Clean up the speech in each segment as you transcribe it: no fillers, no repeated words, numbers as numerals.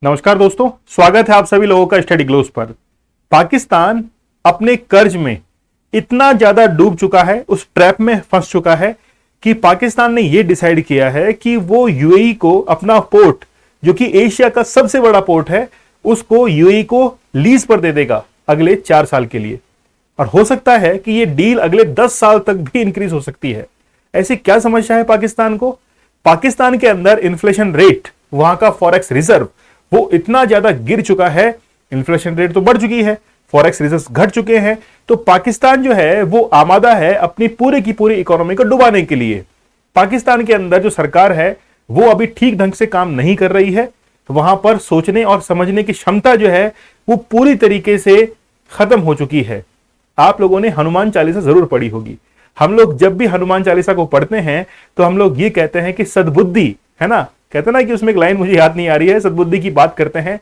नमस्कार दोस्तों, स्वागत है आप सभी लोगों का स्टडी ग्लोस पर। पाकिस्तान अपने कर्ज में इतना ज्यादा डूब चुका है, उस ट्रैप में फंस चुका है कि पाकिस्तान ने यह डिसाइड किया है कि वो यूएई को अपना पोर्ट, जो कि एशिया का सबसे बड़ा पोर्ट है, उसको यूएई को लीज पर दे देगा अगले 4 साल के लिए। और हो सकता है कि यह डील अगले 10 साल तक भी इंक्रीज हो सकती है। ऐसी क्या समस्या है पाकिस्तान को? पाकिस्तान के अंदर इन्फ्लेशन रेट, वहां का फॉरेक्स रिजर्व वो इतना ज्यादा गिर चुका है। इन्फ्लेशन रेट तो बढ़ चुकी है, फॉरेक्स रिजर्व्स घट चुके हैं, तो पाकिस्तान जो है वो आमादा है अपनी पूरे की पूरी इकोनॉमी को डुबाने के लिए। पाकिस्तान के अंदर जो सरकार है वो अभी ठीक ढंग से काम नहीं कर रही है, तो वहां पर सोचने और समझने की क्षमता जो है वो पूरी तरीके से खत्म हो चुकी है। आप लोगों ने हनुमान चालीसा जरूर पढ़ी होगी। हम लोग जब भी हनुमान चालीसा को पढ़ते हैं तो हम लोग ये कहते हैं कि सद्बुद्धि है ना, कहते ना कि उसमें एक लाइन मुझे याद नहीं आ रही है, सद्बुद्धि की बात करते हैं।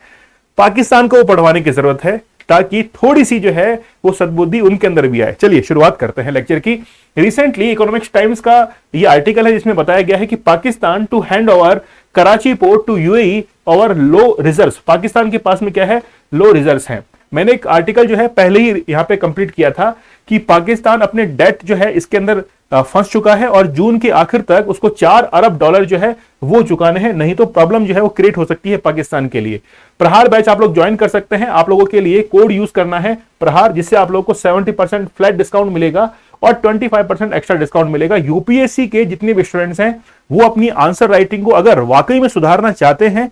पाकिस्तान को पढ़वाने की जरूरत है ताकि थोड़ी सी जो है वो सद्बुद्धि उनके अंदर भी आए। चलिए शुरुआत करते हैं लेक्चर की। रिसेंटली इकोनॉमिक्स टाइम्स का ये आर्टिकल है जिसमें बताया गया है कि Pakistan to hand over Karachi port to UAE over low reserves. Pakistan के पास में क्या है? लो रिजर्व्स हैं। मैंने एक आर्टिकल जो है पहले ही यहां पे कंप्लीट किया था कि पाकिस्तान अपने डेट जो है इसके अंदर फंस चुका है और जून के आखिर तक उसको $4 अरब जो है वो चुकाने हैं, नहीं तो प्रॉब्लम जो है वो क्रिएट हो सकती है पाकिस्तान के लिए। प्रहार बैच आप लोग ज्वाइन कर सकते हैं। आप लोगों के लिए कोड यूज करना है प्रहार, जिससे आप लोगों को 70% फ्लैट डिस्काउंट मिलेगा और 25% एक्स्ट्रा डिस्काउंट मिलेगा। यूपीएससी के जितने भी स्टूडेंट्स हैं वो अपनी आंसर राइटिंग को अगर वाकई में सुधारना चाहते हैं,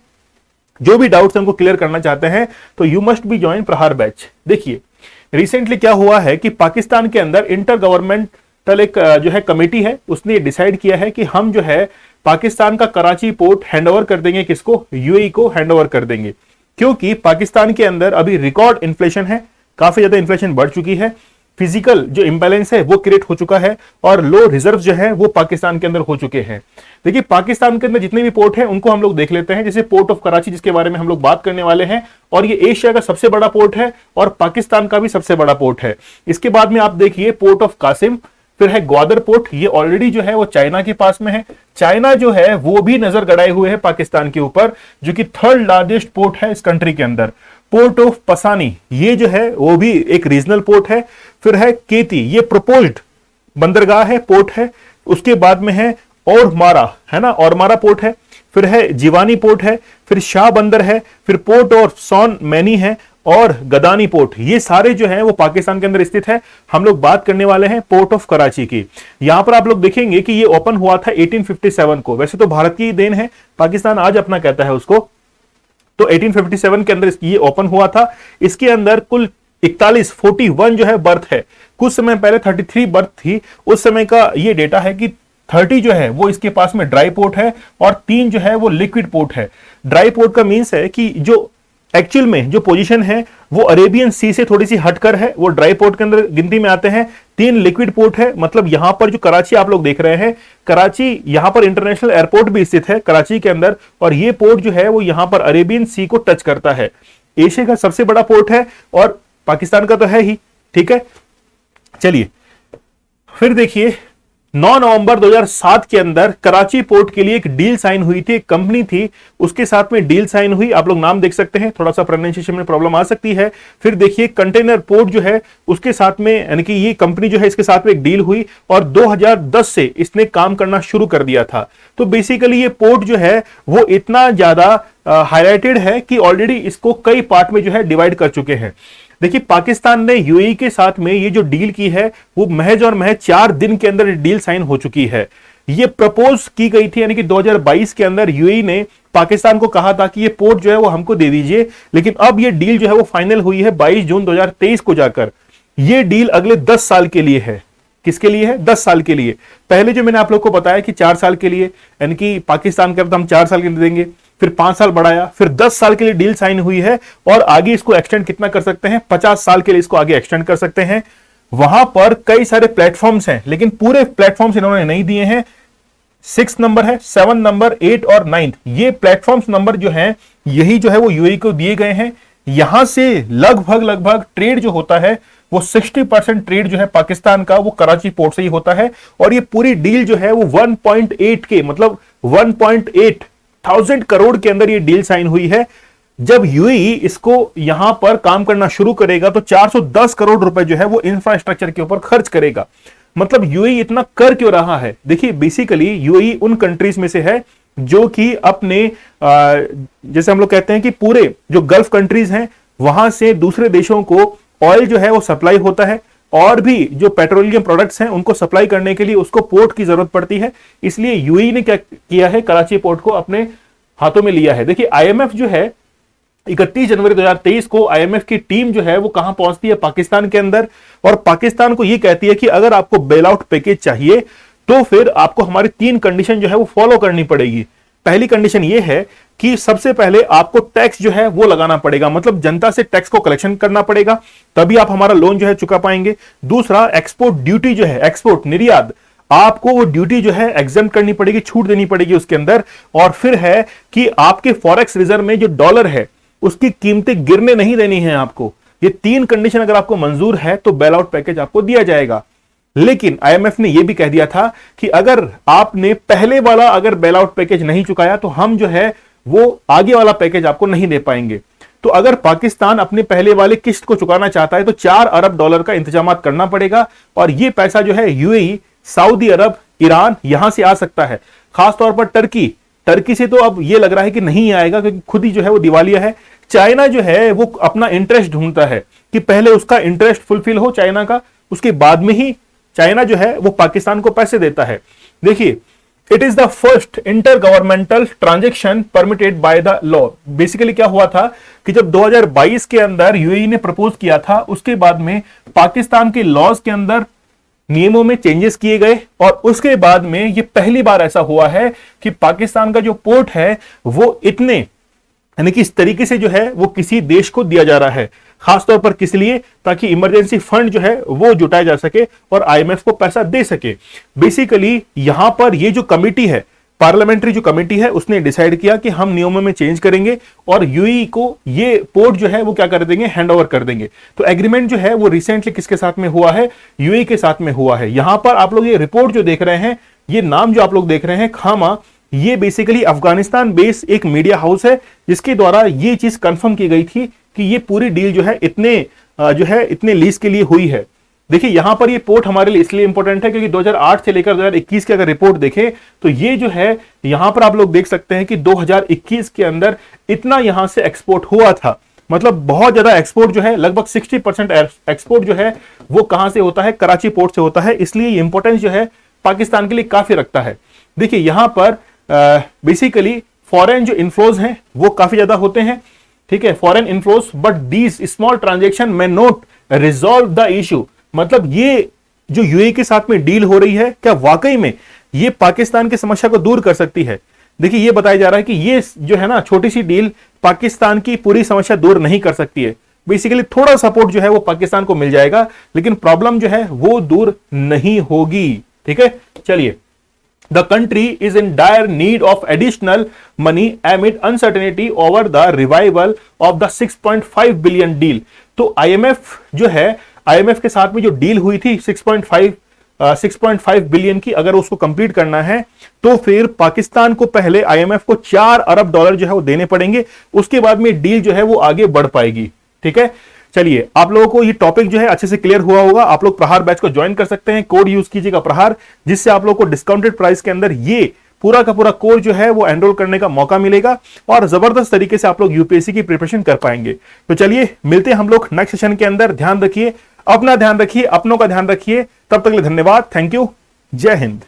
जो भी डाउट्स उनको क्लियर करना चाहते हैं, तो यू मस्ट बी ज्वाइन प्रहार बैच। देखिए रिसेंटली क्या हुआ है कि पाकिस्तान के अंदर इंटर गवर्नमेंटल एक जो है कमेटी है, उसने डिसाइड किया है कि हम जो है पाकिस्तान का कराची पोर्ट हैंडओवर कर देंगे। किसको? यूएई को हैंडओवर कर देंगे, क्योंकि पाकिस्तान के अंदर अभी रिकॉर्ड इन्फ्लेशन है, काफी ज्यादा इन्फ्लेशन बढ़ चुकी है, फिजिकल जो इंबैलेंस है वो क्रिएट हो चुका है और लो रिजर्व जो है वो पाकिस्तान के अंदर हो चुके हैं। देखिए पाकिस्तान के अंदर जितने भी पोर्ट हैं उनको हम लोग देख लेते हैं। जैसे पोर्ट ऑफ कराची, जिसके बारे में हम लोग बात करने वाले हैं, और ये एशिया का सबसे बड़ा पोर्ट है और पाकिस्तान का भी सबसे बड़ा पोर्ट है। इसके बाद में आप देखिए पोर्ट ऑफ कासिम, फिर है ग्वादर पोर्ट, ये ऑलरेडी जो है वो चाइना के पास में है। चाइना जो है वो भी नजर गड़ाए हुए है पाकिस्तान के ऊपर, जो कि 3rd लार्जेस्ट पोर्ट है इस कंट्री के अंदर। पोर्ट ऑफ पसानी, ये जो है वो भी एक रीजनल पोर्ट है। फिर है केती, ये प्रपोज्ड बंदरगाह है, पोर्ट है। उसके बाद में है और मारा, है ना, और मारा पोर्ट है। फिर है जीवानी पोर्ट है, फिर शाह बंदर है, फिर पोर्ट और सॉन मैनी है और गदानी पोर्ट। ये सारे जो है वो पाकिस्तान के अंदर स्थित है। हम लोग बात करने वाले हैं पोर्ट ऑफ कराची की। यहां पर आप लोग देखेंगे कि ये ओपन हुआ था 1857 को। वैसे तो भारत की देन है, पाकिस्तान आज अपना कहता है उसको, तो 1857 के अंदर ये ओपन हुआ था। इसके अंदर कुल 41 जो है बर्थ है। कुछ समय पहले 33 बर्थ थी। उस समय का ये डेटा है कि 30 जो है वो इसके पास में ड्राई पोर्ट है और 3 जो है वो लिक्विड पोर्ट है। ड्राई पोर्ट का मीन्स है कि जो एक्चुअल में जो पोजीशन है वो अरेबियन सी से थोड़ी सी हटकर है, वो ड्राई पोर्ट के अंदर गिनती में आते हैं। 3 लिक्विड पोर्ट है। मतलब यहां पर जो कराची आप लोग देख रहे हैं, कराची यहां पर इंटरनेशनल एयरपोर्ट भी स्थित है कराची के अंदर, और ये पोर्ट जो है वो यहां पर अरेबियन सी को टच करता है। एशिया का सबसे बड़ा पोर्ट है और पाकिस्तान का तो है ही, ठीक है। चलिए फिर देखिए 9 नवंबर 2007 के अंदर कराची पोर्ट के लिए एक डील साइन हुई थी। एक कंपनी थी उसके साथ में डील साइन हुई। आप लोग नाम देख सकते हैं, थोड़ा सा प्रोनाउंसिएशन में प्रॉब्लम आ सकती है। फिर देखिए कंटेनर पोर्ट जो है उसके साथ में, यानी कि ये कंपनी जो है इसके साथ में एक डील हुई और 2010 से इसने काम करना शुरू कर दिया था। तो बेसिकली ये पोर्ट जो है वो इतना ज्यादा हाईलाइटेड है कि ऑलरेडी इसको कई पार्ट में जो है डिवाइड कर चुके हैं। देखिए पाकिस्तान ने यूएई के साथ में ये जो डील की है वो महज और महज 4 दिन के अंदर डील साइन हो चुकी है। ये प्रपोज की गई थी, यानी कि 2022 के अंदर यूएई ने पाकिस्तान को कहा था कि ये पोर्ट जो है वो हमको दे दीजिए, लेकिन अब ये डील जो है वो फाइनल हुई है 22 जून 2023 को जाकर। ये डील अगले 10 साल के लिए है। किसके लिए है? 10 साल के लिए। पहले जो मैंने आप लोग को बताया कि 4 साल के लिए, यानी कि पाकिस्तान के हम 4 साल के लिए देंगे, फिर 5 साल बढ़ाया, फिर 10 साल के लिए डील साइन हुई है और आगे इसको एक्सटेंड कितना कर सकते हैं? 50 साल के लिए इसको आगे एक्सटेंड कर सकते हैं। वहां पर कई सारे प्लेटफॉर्म्स हैं, लेकिन पूरे प्लेटफॉर्म्स इन्होंने नहीं दिए हैं। 6 नंबर है, 7 नंबर, 8 और 9, ये प्लेटफॉर्म्स नंबर जो है यही जो है वो यूएई को दिए गए हैं। यहां से लगभग ट्रेड जो होता है वो 60% ट्रेड जो है पाकिस्तान का वो कराची पोर्ट से ही होता है। और ये पूरी डील जो है वो 1.8 के मतलब 1.8 1000 करोड़ के अंदर ये डील साइन हुई है। जब यूएई इसको यहां पर काम करना शुरू करेगा तो 410 करोड़ रुपए जो है वो इंफ्रास्ट्रक्चर के ऊपर खर्च करेगा। मतलब यूएई इतना कर क्यों रहा है? देखिए बेसिकली यूएई उन कंट्रीज में से है जो कि अपने जैसे हम लोग कहते हैं कि पूरे जो गल्फ कंट्रीज हैं वहां से दूसरे देशों को ऑयल जो है वो सप्लाई होता है, और भी जो पेट्रोलियम प्रोडक्ट्स हैं उनको सप्लाई करने के लिए उसको पोर्ट की जरूरत पड़ती है। इसलिए यूएई ने क्या किया है, कराची पोर्ट को अपने हाथों में लिया है। देखिए आईएमएफ जो है 31 जनवरी 2023 को आईएमएफ की टीम जो है वो कहां पहुंचती है, पाकिस्तान के अंदर, और पाकिस्तान को ये कहती है कि अगर आपको बेल आउट पैकेज चाहिए तो फिर आपको हमारी 3 कंडीशन जो है वो फॉलो करनी पड़ेगी। पहली कंडीशन ये है कि सबसे पहले आपको टैक्स जो है वो लगाना पड़ेगा, मतलब जनता से टैक्स को कलेक्शन करना पड़ेगा, तभी आप हमारा लोन जो है चुका पाएंगे। दूसरा, एक्सपोर्ट ड्यूटी जो है, एक्सपोर्ट निर्यात, आपको वो ड्यूटी जो है एग्जेम्प्ट करनी पड़ेगी, छूट देनी पड़ेगी उसके अंदर। और फिर है कि आपके फॉरेक्स रिजर्व में जो डॉलर है उसकी कीमतें गिरने नहीं देनी है आपको। ये 3 कंडीशन अगर आपको मंजूर है तो बेल आउट पैकेज आपको दिया जाएगा। लेकिन आईएमएफ ने यह भी कह दिया था कि अगर आपने पहले वाला अगर बेल आउट पैकेज नहीं चुकाया तो हम जो है वो आगे वाला पैकेज आपको नहीं दे पाएंगे। तो अगर पाकिस्तान अपने पहले वाले किस्त को चुकाना चाहता है तो 4 अरब डॉलर का इंतजाम करना पड़ेगा, और यह पैसा जो है यूएई, सऊदी अरब, ईरान यहां से आ सकता है। खासतौर पर टर्की से तो अब यह लग रहा है कि नहीं आएगा, क्योंकि खुद ही जो है वो दिवालिया है। चाइना जो है वो अपना इंटरेस्ट ढूंढता है कि पहले उसका इंटरेस्ट फुलफिल हो चाइना का, उसके बाद में ही चाइना जो है वो पाकिस्तान को पैसे देता है। देखिए, it is the first inter governmental transaction permitted by the law. Basically क्या हुआ था कि जब 2022 के अंदर यूएई ने प्रपोज किया था, उसके बाद में पाकिस्तान के लॉज के अंदर नियमों में चेंजेस किए गए, और उसके बाद में ये पहली बार ऐसा हुआ है कि पाकिस्तान का जो पोर्ट है वो इतने, यानी कि इस तरीके से जो है वो किसी देश को दिया जा रहा है, खासतौर पर किस लिए, ताकि इमरजेंसी फंड जो है वो जुटाया जा सके और आईएमएफ को पैसा दे सके। बेसिकली यहां पर ये जो कमिटी है, पार्लियामेंट्री जो कमिटी है, उसने डिसाइड किया कि हम नियमों में चेंज करेंगे और यूएई को ये पोर्ट जो है वो क्या कर देंगे, हैंड ओवर कर देंगे। तो एग्रीमेंट जो है वो रिसेंटली किसके साथ में हुआ है, यूएई के साथ में हुआ है। यहां पर आप लोग ये रिपोर्ट जो देख रहे हैं, ये नाम जो आप लोग देख रहे हैं खामा, ये बेसिकली अफगानिस्तान बेस्ड एक मीडिया हाउस है जिसके द्वारा ये चीज कंफर्म की गई थी कि ये पूरी डील जो है इतने लीज के लिए हुई है। देखिए यहां पर ये पोर्ट हमारे लिए इसलिए इंपॉर्टेंट है क्योंकि 2008 से लेकर 2021 की अगर रिपोर्ट देखें तो ये जो है यहां पर आप लोग देख सकते हैं कि 2021 के अंदर इतना यहां से एक्सपोर्ट हुआ था। मतलब बहुत ज्यादा एक्सपोर्ट जो है, लगभग 60% एक्सपोर्ट जो है वो कहां से होता है, कराची पोर्ट से होता है। इसलिए ये इंपॉर्टेंस जो है पाकिस्तान के लिए काफी रखता है। देखिए यहां पर बेसिकली फॉरेन जो इनफ्लोज हैं वो काफी ज्यादा होते हैं, ठीक है, foreign inflows, but these small transaction में नॉट रिजॉल्व द इशू। मतलब ये जो यूएई के साथ में डील हो रही है, क्या वाकई में ये पाकिस्तान की समस्या को दूर कर सकती है? देखिए ये बताया जा रहा है कि ये जो है ना छोटी सी डील पाकिस्तान की पूरी समस्या दूर नहीं कर सकती है। बेसिकली थोड़ा सपोर्ट जो है वो पाकिस्तान को मिल जाएगा, लेकिन प्रॉब्लम जो है वो दूर नहीं होगी। ठीक है, चलिए। The country is in dire need of additional money amid uncertainty over the revival of the 6.5 billion deal। तो IMF जो है, IMF के साथ में जो डील हुई थी 6.5 बिलियन की, अगर उसको कंप्लीट करना है तो फिर पाकिस्तान को पहले IMF को 4 अरब डॉलर जो है वो देने पड़ेंगे, उसके बाद में डील जो है वो आगे बढ़ पाएगी। ठीक है, चलिए आप लोगों को ये टॉपिक जो है अच्छे से क्लियर हुआ होगा। आप लोग प्रहार बैच को ज्वाइन कर सकते हैं, कोड यूज कीजिएगा प्रहार, जिससे आप लोगों को डिस्काउंटेड प्राइस के अंदर ये पूरा का पूरा कोर्स जो है वो एनरोल करने का मौका मिलेगा और जबरदस्त तरीके से आप लोग यूपीएससी की प्रिपरेशन कर पाएंगे। तो चलिए मिलते हैं हम लोग नेक्स्ट सेशन के अंदर। ध्यान रखिए, अपना ध्यान रखिए, अपनों का ध्यान रखिए। तब तक के लिए धन्यवाद, थैंक यू, जय हिंद।